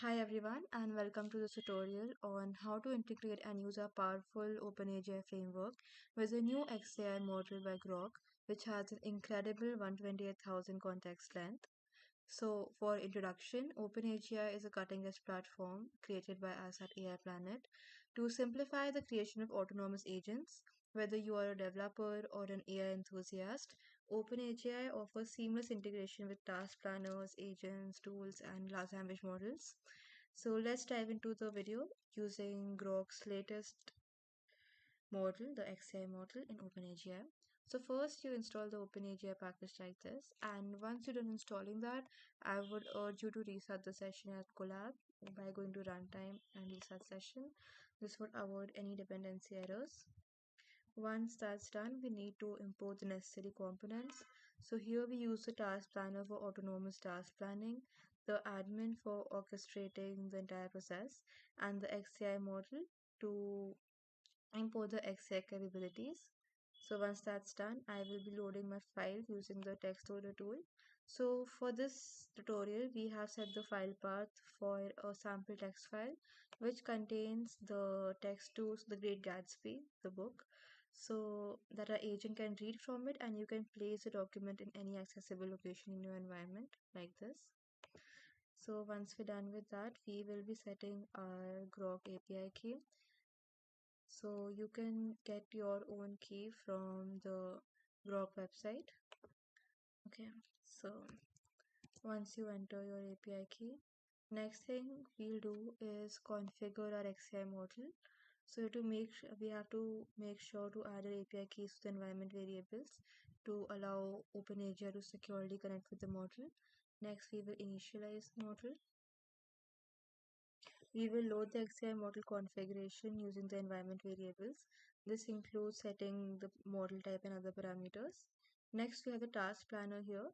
Hi everyone and welcome to this tutorial on how to integrate and use a powerful OpenAGI framework with a new XAI model by Grok, which has an incredible 128,000 context length. So for introduction, OpenAGI is a cutting-edge platform created by us at AI Planet to simplify the creation of autonomous agents. Whether you are a developer or an AI enthusiast, OpenAGI offers seamless integration with task planners, agents, tools, and large language models. So let's dive into the video using Grok's latest model, the XAI model in OpenAGI. So first you install the OpenAGI package like this, and once you're done installing that, I would urge you to restart the session at Collab by going to runtime and restart session. This would avoid any dependency errors. Once that's done, we need to import the necessary components. So here we use the task planner for autonomous task planning, the admin for orchestrating the entire process, and the XAI model to import the XAI capabilities. So once that's done, I will be loading my file using the text loader tool. So for this tutorial, we have set the file path for a sample text file, which contains the text to the Great Gatsby, the book, so that our agent can read from it and you can place the document in any accessible location in your environment like this. So once we're done with that, we will be setting our Grok API key. So you can get your own key from the Grok website. Okay, so once you enter your API key, next thing we'll do is configure our XAI model. So we have to make sure to add our API keys to the environment variables to allow OpenAGI to securely connect with the model. Next, we will initialize the model. We will load the XAI model configuration using the environment variables. This includes setting the model type and other parameters. Next, we have the task planner here.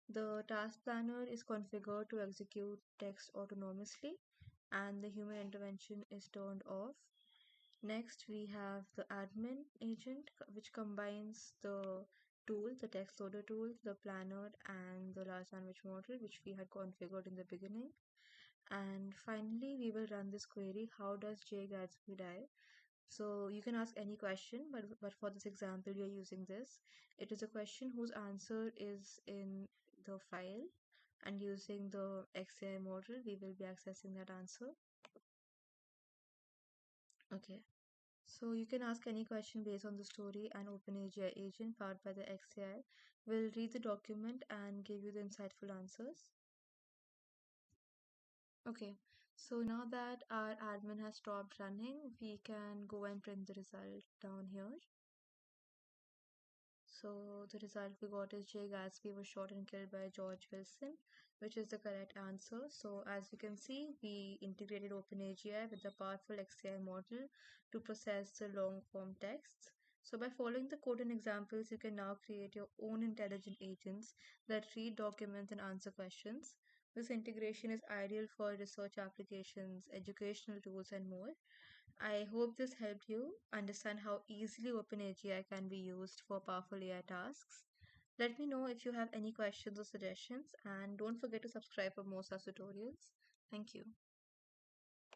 The task planner is configured to execute text autonomously and the human intervention is turned off. Next, we have the admin agent, which combines the tool, the text loader tool, the planner, and the large language model, which we had configured in the beginning. And finally, we will run this query, how does J Gatsby die? So you can ask any question, but for this example, you're using this. It is a question whose answer is in the file, and using the XAI model, we will be accessing that answer. Okay. So you can ask any question based on the story, and OpenAGI agent powered by the XAI will read the document and give you the insightful answers. Okay, so now that our admin has stopped running, we can go and print the result down here. So the result we got is Jay Gatsby was shot and killed by George Wilson, which is the correct answer. So as you can see, we integrated OpenAGI with the powerful XAI model to process the long form texts. So by following the code and examples, you can now create your own intelligent agents that read documents and answer questions. This integration is ideal for research applications, educational tools, and more. I hope this helped you understand how easily OpenAGI can be used for powerful AI tasks. Let me know if you have any questions or suggestions, and don't forget to subscribe for more such tutorials. Thank you.